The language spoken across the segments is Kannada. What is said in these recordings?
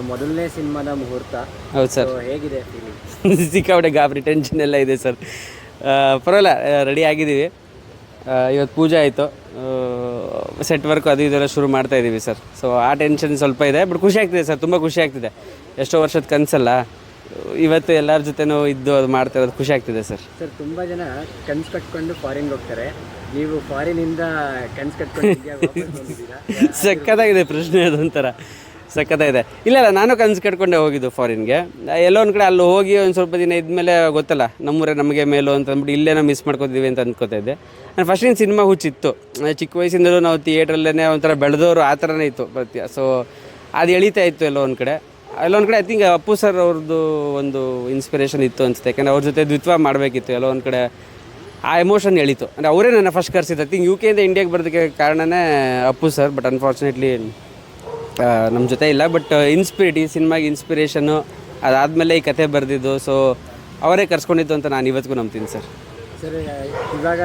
ಮೊದಲನೇ ಸಿನಿಮಾದ ಮುಹೂರ್ತ. ಹೌದು ಸರ್. ಹೇಗಿದೆ ಫೀಲಿಂಗ್? ಸಿಕ್ಕಾಪಟ್ಟೆ ಗಾಬರಿ ಟೆನ್ಷನ್ ಎಲ್ಲ ಇದೆ ಸರ್. ಪರವಾಗಿಲ್ಲ, ರೆಡಿ ಆಗಿದ್ದೀವಿ. ಇವತ್ತು ಪೂಜೆ ಆಯಿತು, ಸೆಟ್ ವರ್ಕ್ ಅದು ಇದೆಲ್ಲ ಶುರು ಮಾಡ್ತಾ ಇದ್ದೀವಿ ಸರ್. ಸೊ ಆ ಟೆನ್ಷನ್ ಸ್ವಲ್ಪ ಇದೆ, ಬಟ್ ಖುಷಿ ಆಗ್ತಿದೆ ಸರ್, ತುಂಬ ಖುಷಿ ಆಗ್ತಿದೆ. ಎಷ್ಟೋ ವರ್ಷದ ಕನಸಲ್ಲ, ಇವತ್ತು ಎಲ್ಲರ ಜೊತೆನೂ ಇದ್ದು ಅದು ಮಾಡ್ತಾ ಇರೋದು ಖುಷಿ ಆಗ್ತಿದೆ ಸರ್. ಸರ್, ತುಂಬ ಜನ ಕನ್ಸು ಕಟ್ಕೊಂಡು ಫಾರಿನ್ಗೆ ಹೋಗ್ತಾರೆ. ನೀವು ಫಾರಿನಿಂದ ಕನ್ಸು ಕಟ್ಕೊಂಡು ಸಕ್ಕತ್ತಾಗಿದೆ ಪ್ರಶ್ನೆ, ಅದೊಂಥರ ಸಕ್ಕತ್ತಾಗಿದೆ. ಇಲ್ಲ ನಾನು ಕನಸು ಕಟ್ಕೊಂಡೆ ಹೋಗಿದ್ದು ಫಾರಿನ್ಗೆ. ಎಲ್ಲೋ ಒಂದು ಕಡೆ ಅಲ್ಲಿ ಹೋಗಿ ಒಂದು ಸ್ವಲ್ಪ ದಿನ ಇದ್ಮೇಲೆ ಗೊತ್ತಲ್ಲ, ನಮ್ಮೂರೇ ನಮಗೆ ಮೇಲು ಅಂತ ಅಂದ್ಬಿಟ್ಟು ಇಲ್ಲೇನೋ ಮಿಸ್ ಮಾಡ್ಕೊತೀವಿ ಅಂತ ಅಂದ್ಕೋತಾ ಇದ್ದೆ. ನಾನು ಫಸ್ಟಿನ ಸಿನಿಮಾ ಹುಚ್ಚಿತ್ತು, ಚಿಕ್ಕ ವಯಸ್ಸಿಂದಲೂ ನಾವು ಥಿಯೇಟ್ರಲ್ಲೇ ಒಂಥರ ಬೆಳೆದವರು ಆ ಥರನೇ ಇತ್ತು ಪ್ರತಿ. ಸೊ ಅದು ಎಳೀತಾ ಇತ್ತು ಎಲ್ಲೋ ಒಂದು ಕಡೆ. ಐ ಥಿಂಕ್ ಅಪ್ಪು ಸರ್ ಅವ್ರದ್ದು ಒಂದು ಇನ್ಸ್ಪಿರೇಷನ್ ಇತ್ತು ಅನಿಸುತ್ತೆ. ಯಾಕಂದರೆ ಅವ್ರ ಜೊತೆ ದ್ವಿತ್ವ ಮಾಡಬೇಕಿತ್ತು. ಎಲ್ಲೋ ಒಂದು ಕಡೆ ಆ ಎಮೋಷನ್ ಎಳೀತು. ಅಂದರೆ ಅವರೇ ನನ್ನ ಫಸ್ಟ್ ಕರ್ಸಿದ್ದು. ಐ ಥಿಂಕ್ UK ಇಂದ ಇಂಡಿಯಾಗೆ ಬರೋದಕ್ಕೆ ಕಾರಣನೇ ಅಪ್ಪು ಸರ್. ಬಟ್ ಅನ್ಫಾರ್ಚುನೇಟ್ಲಿ ನಮ್ಮ ಜೊತೆ ಇಲ್ಲ. ಬಟ್ ಈ ಸಿನಿಮಾಗೆ ಇನ್ಸ್ಪಿರೇಷನ್ನು ಅದಾದಮೇಲೆ ಈ ಕತೆ ಬರೆದಿದ್ದು. ಸೊ ಅವರೇ ಕರ್ಸ್ಕೊಂಡಿದ್ದು ಅಂತ ನಾನು ಇವತ್ತಿಗೂ ನಂಬ್ತೀನಿ ಸರ್. ಸರ್, ಇವಾಗ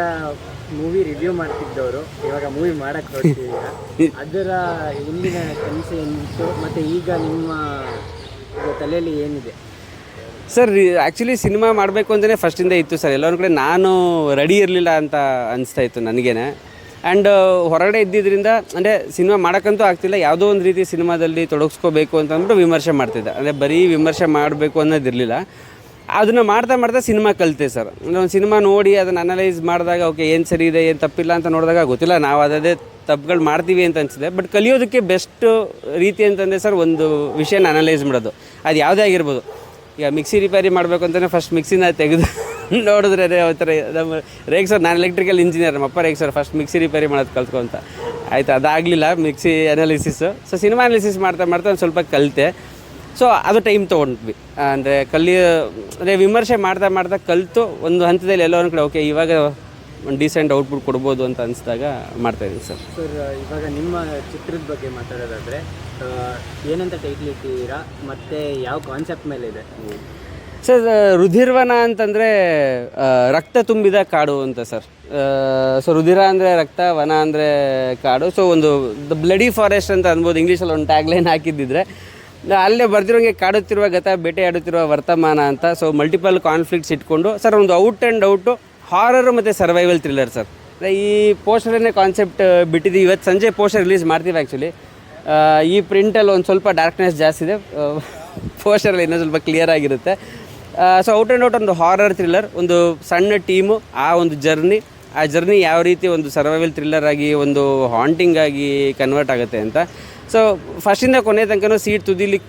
ಮೂವಿ ರಿವ್ಯೂ ಮಾಡ್ತಿದ್ದವರು ಇವಾಗ ಮೂವಿ ಮಾಡೋಕ್ಕೆ ಹೊರಟಿದ್ದೀರಾ. ಅದರ ಹಿಂದಿನ ಕನಸು ಏನಿತ್ತು ಮತ್ತು ಈಗ ನಿಮ್ಮ ತಲೆಯಲ್ಲಿ ಏನಿದೆ? ಸರ್, ಆ್ಯಕ್ಚುಲಿ ಸಿನಿಮಾ ಮಾಡಬೇಕು ಅಂತಲೇ ಫಸ್ಟಿಂದ ಇತ್ತು ಸರ್. ಎಲ್ಲೊಂದು ಕಡೆ ನಾನು ರೆಡಿ ಇರಲಿಲ್ಲ ಅಂತ ಅನಿಸ್ತಾ ಇತ್ತು ನನಗೇನೆ. ಆ್ಯಂಡ್ ಹೊರಗಡೆ ಇದ್ದಿದ್ದರಿಂದ ಅಂದರೆ ಸಿನಿಮಾ ಮಾಡೋಕ್ಕಂತೂ ಆಗ್ತಿಲ್ಲ. ಯಾವುದೋ ಒಂದು ರೀತಿ ಸಿನಿಮಾದಲ್ಲಿ ತೊಡಗಿಸ್ಕೋಬೇಕು ಅಂತ ಅಂದ್ಬಿಟ್ಟು ವಿಮರ್ಶೆ ಮಾಡ್ತಿದ್ದೆ. ಅಂದರೆ ಬರೀ ವಿಮರ್ಶೆ ಮಾಡಬೇಕು ಅನ್ನೋದಿರಲಿಲ್ಲ. ಅದನ್ನು ಮಾಡ್ತಾ ಸಿನಿಮಾ ಕಲಿತೆ ಸರ್. ಒಂದು ಸಿನಿಮಾ ನೋಡಿ ಅದನ್ನು ಅನಲೈಸ್ ಮಾಡಿದಾಗ ಓಕೆ ಏನು ಸರಿ ಇದೆ ಏನು ತಪ್ಪಿಲ್ಲ ಅಂತ ನೋಡಿದಾಗ ಗೊತ್ತಿಲ್ಲ, ನಾವು ಅದೇ ತಪ್ಪುಗಳು ಮಾಡ್ತೀವಿ ಅಂತ ಅನಿಸಿದೆ. ಬಟ್ ಕಲಿಯೋದಕ್ಕೆ ಬೆಸ್ಟ್ ರೀತಿ ಅಂತಂದರೆ ಸರ್, ಒಂದು ವಿಷಯನ ಅನಲೈಸ್ ಮಾಡೋದು. ಅದು ಯಾವುದೇ ಆಗಿರ್ಬೋದು. ಈಗ ಮಿಕ್ಸಿ ರಿಪೇರಿ ಮಾಡಬೇಕು ಅಂತಲೇ ಫಸ್ಟ್ ಮಿಕ್ಸಿನ ತೆಗೆದು ನೋಡಿದ್ರೆ ಒಂಥರ ನಮ್ಮ ರೇಗ್ ಸರ್, ನಾನು ಎಲೆಕ್ಟ್ರಿಕಲ್ ಇಂಜಿನಿಯರ್, ನಮ್ಮಪ್ಪ ರೇಗ್ ಸರ್ ಫಸ್ಟ್ ಮಿಕ್ಸಿ ರಿಪೇರಿ ಮಾಡೋದು ಕಲ್ತ್ಕೊ ಅಂತ. ಆಯಿತು, ಅದಾಗಲಿಲ್ಲ mixie analysis. So cinema analysis ಮಾಡ್ತಾ ಒಂದು ಸ್ವಲ್ಪ ಕಲಿತೆ. ಸೊ ಅದು ಟೈಮ್ ತೊಗೊಂಡ್ವಿ. ಅಂದರೆ ಅಂದರೆ ವಿಮರ್ಶೆ ಮಾಡ್ತಾ ಕಲಿತು ಒಂದು ಹಂತದಲ್ಲಿ ಎಲ್ಲೋ ಒಂದು ಕಡೆ ಓಕೆ ಇವಾಗ ಒಂದು ಡೀಸೆಂಟ್ ಔಟ್ಪುಟ್ ಕೊಡ್ಬೋದು ಅಂತ ಅನಿಸಿದಾಗ ಮಾಡ್ತಾಯಿದ್ದೀನಿ ಸರ್. ಸರ್, ಇವಾಗ ನಿಮ್ಮ ಚಿತ್ರದ ಬಗ್ಗೆ ಮಾತಾಡೋದಾದರೆ ಏನಂತ ಟೈಟ್ಲ್ ಇಟ್ಟಿದ್ದೀರಾ ಮತ್ತು ಯಾವ ಕಾನ್ಸೆಪ್ಟ್ ಮೇಲೆ ಇದೆ? ಸರ್, ರುಧಿರ್ವನ ಅಂತಂದರೆ ರಕ್ತ ತುಂಬಿದ ಕಾಡು ಅಂತ ಸರ್. ಸೊ ರುಧಿರ ಅಂದರೆ ರಕ್ತ, ವನ ಅಂದರೆ ಕಾಡು. ಸೊ ಒಂದು ದ ಬ್ಲಡಿ ಫಾರೆಸ್ಟ್ ಅಂತ ಅನ್ಬೋದು. ಇಂಗ್ಲೀಷಲ್ಲಿ ಒಂದು ಟ್ಯಾಗ್ಲೈನ್ ಹಾಕಿದ್ದಿದ್ರೆ ಅಲ್ಲೇ ಬರ್ದಿರೋಂಗೆ ಕಾಡುತ್ತಿರುವ ಗತ, ಬೇಟೆಯಾಡುತ್ತಿರುವ ವರ್ತಮಾನ ಅಂತ. ಸೊ ಮಲ್ಟಿಪಲ್ ಕಾನ್ಫ್ಲಿಕ್ಟ್ಸ್ ಇಟ್ಕೊಂಡು ಸರ್ ಒಂದು ಔಟ್ ಆ್ಯಂಡ್ ಔಟು ಹಾರರ್ ಮತ್ತು ಸರ್ವೈವಲ್ ಥ್ರಿಲ್ಲರ್ ಸರ್. ಈ ಪೋಸ್ಟರನ್ನೇ ಕಾನ್ಸೆಪ್ಟ್ ಬಿಟ್ಟಿದ್ದೀವಿ. ಇವತ್ತು ಸಂಜೆ ಪೋಸ್ಟರ್ ರಿಲೀಸ್ ಮಾಡ್ತೀವಿ. ಆ್ಯಕ್ಚುಲಿ ಈ ಪ್ರಿಂಟಲ್ಲಿ ಒಂದು ಸ್ವಲ್ಪ ಡಾರ್ಕ್ನೆಸ್ ಜಾಸ್ತಿ ಇದೆ, ಪೋಸ್ಟರಲ್ಲಿ ಇನ್ನೂ ಸ್ವಲ್ಪ ಕ್ಲಿಯರ್ ಆಗಿರುತ್ತೆ. ಸೊ ಔಟ್ ಆ್ಯಂಡ್ ಔಟ್ ಒಂದು ಹಾರರ್ ಥ್ರಿಲ್ಲರ್, ಒಂದು ಸಣ್ಣ ಟೀಮು, ಆ ಒಂದು ಆ ಜರ್ನಿ ಯಾವ ರೀತಿ ಒಂದು ಸರ್ವೈವಲ್ ಥ್ರಿಲ್ಲರ್ ಆಗಿ ಒಂದು ಹಾಂಟಿಂಗ್ ಆಗಿ ಕನ್ವರ್ಟ್ ಆಗುತ್ತೆ ಅಂತ. ಸೊ ಫಸ್ಟಿಂದ ಕೊನೆ ತನಕ ಸೀಟ್ ತುದಿಲಿ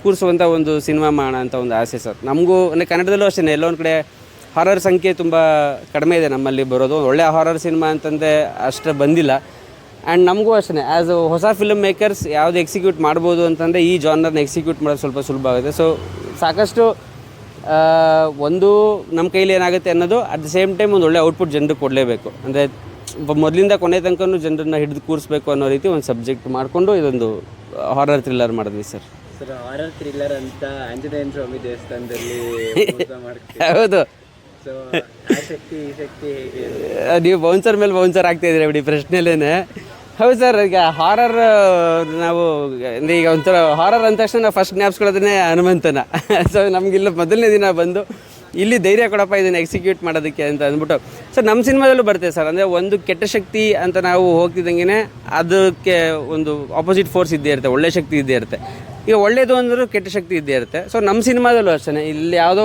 ಕೂರಿಸುವಂಥ ಒಂದು ಸಿನಿಮಾ ಮಾಡೋಣ ಅಂತ ಒಂದು ಆಸೆ ಸರ್. ನಮಗೂ ಅಂದರೆ ಕನ್ನಡದಲ್ಲೂ ಅಷ್ಟೇ ಎಲ್ಲೋ ಒಂದು ಕಡೆ ಹಾರರ್ ಸಂಖ್ಯೆ ತುಂಬ ಕಡಿಮೆ ಇದೆ ನಮ್ಮಲ್ಲಿ ಬರೋದು. ಒಳ್ಳೆಯ ಹಾರರ್ ಸಿನಿಮಾ ಅಂತಂದರೆ ಅಷ್ಟು ಬಂದಿಲ್ಲ. ಆ್ಯಂಡ್ ನಮಗೂ ಅಷ್ಟೇ ಆ್ಯಸ್ ಹೊಸ ಫಿಲ್ಮ್ ಮೇಕರ್ಸ್ ಯಾವುದು ಎಕ್ಸಿಕ್ಯೂಟ್ ಮಾಡ್ಬೋದು ಅಂತಂದರೆ ಈ ಜಾನರ್ನ ಎಕ್ಸಿಕ್ಯೂಟ್ ಮಾಡೋದು ಸ್ವಲ್ಪ ಸುಲಭ ಆಗುತ್ತೆ. ಸೊ ಸಾಕಷ್ಟು ಒಂದು ನಮ್ಮ ಕೈಲಿ ಏನಾಗುತ್ತೆ ಅನ್ನೋದು ಅಟ್ ದ ಸೇಮ್ ಟೈಮ್ ಒಂದು ಒಳ್ಳೆ ಔಟ್ಪುಟ್ ಜನರಿಗೆ ಕೊಡಲೇಬೇಕು. ಅಂದರೆ ಮೊದಲಿಂದ ಕೊನೆ ತನಕ ಜನರನ್ನ ಹಿಡಿದು ಕೂರಿಸ್ಬೇಕು ಅನ್ನೋ ರೀತಿ ಒಂದು ಸಬ್ಜೆಕ್ಟ್ ಮಾಡಿಕೊಂಡು ಇದೊಂದು ಹಾರರ್ ಥ್ರಿಲ್ಲರ್ ಮಾಡಿದ್ವಿ ಸರ್. ಸರ್, ಹಾರರ್ ಥ್ರಿಲ್ಲರ್ ಅಂತ ಆಂಜನೇಯ ಸ್ವಾಮಿ ದೇವಸ್ಥಾನದಲ್ಲಿ ಹೌದು. ಸೊ ಆ ಶಕ್ತಿ ಈ ಶಕ್ತಿ ಹೇಗೆ? ನೀವು ಬೌನ್ಸರ್ ಮೇಲೆ ಬೌನ್ಸರ್ ಆಗ್ತಾಯಿದ್ದೀರಿ ಬಿಡಿ ಪ್ರಶ್ನೆಲೇನೆ. ಹೌದು ಸರ್, ಈಗ ಹಾರರ್ ನಾವು ಅಂದರೆ ಈಗ ಒಂಥರ ಹಾರರ್ ಅಂದ ತಕ್ಷಣ ನಾವು ಫಸ್ಟ್ ಜ್ಞಾಪಿಸ್ಕೊಳ್ಳೋದೇ ಹನುಮಂತನ. ಸೊ ನಮಗಿಲ್ಲ ಮೊದಲನೇ ದಿನ ಬಂದು ಇಲ್ಲಿ ಧೈರ್ಯ ಕೊಡಪ್ಪ ಇದನ್ನು ಎಕ್ಸಿಕ್ಯೂಟ್ ಮಾಡೋದಕ್ಕೆ ಅಂತ ಅಂದ್ಬಿಟ್ಟು ಸರ್ ನಮ್ಮ ಸಿನಿಮಾದಲ್ಲೂ ಬರ್ತೇವೆ ಸರ್. ಅಂದರೆ ಒಂದು ಕೆಟ್ಟ ಶಕ್ತಿ ಅಂತ ನಾವು ಹೋಗ್ತಿದ್ದಂಗೆ ಅದಕ್ಕೆ ಒಂದು ಆಪೋಸಿಟ್ ಫೋರ್ಸ್ ಇದ್ದೇ ಇರುತ್ತೆ, ಒಳ್ಳೆ ಶಕ್ತಿ ಇದ್ದೇ ಇರುತ್ತೆ. ಈಗ ಒಳ್ಳೇದು ಅಂದರೂ ಕೆಟ್ಟ ಶಕ್ತಿ ಇದ್ದೇ ಇರುತ್ತೆ. ಸೊ ನಮ್ಮ ಸಿನಿಮಾದಲ್ಲೂ ಅಷ್ಟೇ ಇಲ್ಲಿ ಯಾವುದೋ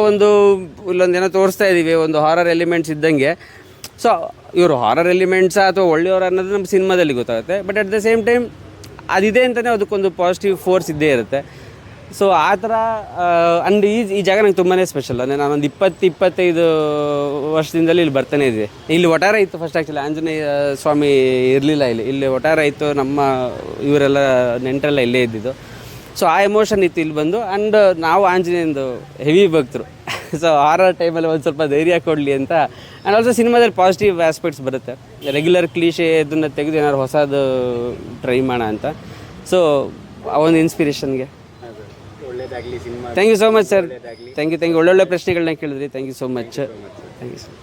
ಇಲ್ಲೊಂದೇನೋ ತೋರಿಸ್ತಾ ಇದ್ದೀವಿ, ಒಂದು ಹಾರರ್ ಎಲಿಮೆಂಟ್ಸ್ ಇದ್ದಂಗೆ. ಸೊ ಇವರು ಹಾರರ್ ಎಲಿಮೆಂಟ್ಸಾ ಅಥವಾ ಒಳ್ಳೆಯವರು ಅನ್ನೋದು ನಮ್ಮ ಸಿನಿಮಾದಲ್ಲಿ ಗೊತ್ತಾಗುತ್ತೆ. But at the same time ಅದಿದೆ ಅಂತಲೇ ಅದಕ್ಕೊಂದು ಪಾಸಿಟಿವ್ ಫೋರ್ಸ್ ಇದ್ದೇ ಇರುತ್ತೆ. ಸೊ ಆ ಥರ ಅಂಡ್ ಈ ಜಾಗ ನಂಗೆ ತುಂಬಾ ಸ್ಪೆಷಲ್. ಅಂದರೆ ನಾನೊಂದು 20-25 ವರ್ಷದಿಂದಲೂ ಇಲ್ಲಿ ಬರ್ತಾನೆ ಇದ್ದೆ. ಇಲ್ಲಿ ಒಟಾರ ಇತ್ತು ಫಸ್ಟ್. ಆ್ಯಕ್ಚುಲಿ ಆಂಜನೇಯ ಸ್ವಾಮಿ ಇರಲಿಲ್ಲ ಇಲ್ಲಿ ಒಟಾರ ಇತ್ತು. ನಮ್ಮ ಇವರೆಲ್ಲ ನೆಂಟರೆಲ್ಲ ಇಲ್ಲೇ ಇದ್ದಿದ್ದು. ಸೊ ಆ ಎಮೋಷನ್ ಇತ್ತು ಇಲ್ಲಿ ಬಂದು. ಆ್ಯಂಡ್ ನಾವು ಆಂಜನೇಯಂದು ಹೆವಿ ಭಕ್ತರು. ಸೊ ಹಾರರ್ ಟೈಮಲ್ಲಿ ಒಂದು ಸ್ವಲ್ಪ ಧೈರ್ಯ ಕೊಡಲಿ ಅಂತ. ಆ್ಯಂಡ್ ಆಲ್ಸೋ ಸಿನಿಮಾದಲ್ಲಿ ಪಾಸಿಟಿವ್ ಆಸ್ಪೆಕ್ಟ್ಸ್ ಬರುತ್ತೆ. ರೆಗ್ಯುಲರ್ ಕ್ಲೀಶೆ ಇದನ್ನು ತೆಗೆದು ಏನಾದ್ರು ಹೊಸದು ಟ್ರೈ ಮಾಡೋಣ ಅಂತ. ಸೊ ಆ ಒಂದು ಇನ್ಸ್ಪಿರೇಷನ್ಗೆ ಒಳ್ಳೆಯದಾಗಲಿ cinema. Thank you so much sir. Thank you ಒಳ್ಳೊಳ್ಳೆ ಪ್ರಶ್ನೆಗಳನ್ನ ಕೇಳಿದ್ರಿ. Thank you so much. Thank you sir.